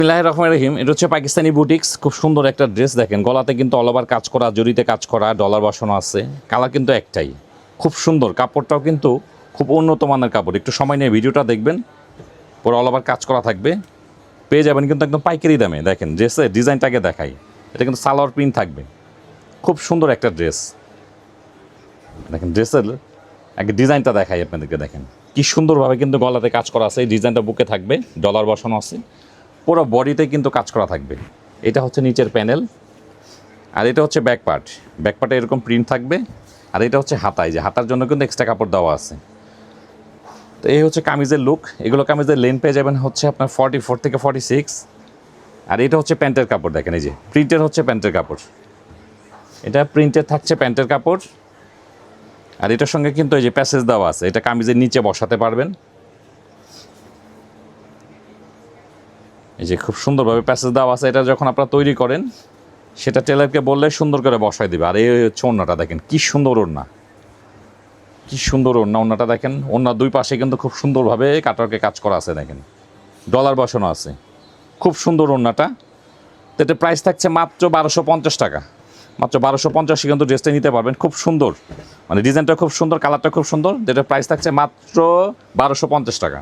বিসমিল্লাহির রহমানির রহিম। এটা হচ্ছে পাকিস্তানি বুটিক্স। খুব সুন্দর একটা ড্রেস দেখেন, গলাতে কিন্তু অল ওভার কাজ করা, জরিতে কাজ করা, ডলার বসানো আছে। কালার কিন্তু একটাই, খুব সুন্দর। কাপড়টাও কিন্তু খুব উন্নত মানের কাপড়। একটু সময় নিয়ে ভিডিওটা দেখবেন, পুরো অল ওভার কাজ করা থাকবে। পেয়ে যাবেন কিন্তু একদম পাইকারি দামে। দেখেন ড্রেসের ডিজাইনটাকে দেখাই, এটা কিন্তু সালোয়ার প্রিন্ট থাকবে। খুব সুন্দর একটা ড্রেস। দেখেন ড্রেসের একটা ডিজাইনটা দেখাই আপনাদেরকে। দেখেন কি সুন্দরভাবে কিন্তু গলাতে কাজ করা আছে। এই ডিজাইনটা বুকে থাকবে, ডলার বসানো আছে। পুরো বডিতে কিন্তু কাজ করা থাকবে। এটা হচ্ছে নিচের প্যানেল, আর এটা হচ্ছে ব্যাক পার্ট। ব্যাক পার্টে এরকম প্রিন্ট থাকবে। আর এটা হচ্ছে হাতায়, যে হাতার জন্য কিন্তু এক্সট্রা কাপড় দেওয়া আছে। তো এই হচ্ছে কামিজের লুক। এগুলো কামিজের লেন্থ পেয়ে যাবেন হচ্ছে আপনার 44 থেকে 46। আর এটা হচ্ছে প্যান্টের কাপড়। দেখেন এই যে প্রিন্টের হচ্ছে প্যান্টের কাপড়, এটা প্রিন্টের থাকছে প্যান্টের কাপড়। আর এটার সঙ্গে কিন্তু এই যে প্যাসেজ দেওয়া আছে, এটা কামিজের নিচে বসাতে পারবেন। এই যে খুব সুন্দরভাবে প্যাসেজ দেওয়া আছে। এটা যখন আপনারা তৈরি করেন, সেটা টেলারকে বললে সুন্দর করে বসায় দেবে। আর এই হচ্ছে ওড়নাটা, দেখেন কি সুন্দর ওড়না, কি সুন্দর ওড়না। ওড়নাটা দেখেন, ওড়নার দুই পাশে কিন্তু খুব সুন্দরভাবে কাটওয়ার্কে কাজ করা আছে। দেখেন ডলার বসানো আছে, খুব সুন্দর ওড়নাটা। তো এটা প্রাইস থাকছে মাত্র 1250 টাকা। মাত্র 1250 কিন্তু ড্রেসটা নিতে পারবেন। খুব সুন্দর, মানে ডিজাইনটা খুব সুন্দর, কালারটা খুব সুন্দর। যেটা প্রাইস থাকছে মাত্র 1250 টাকা।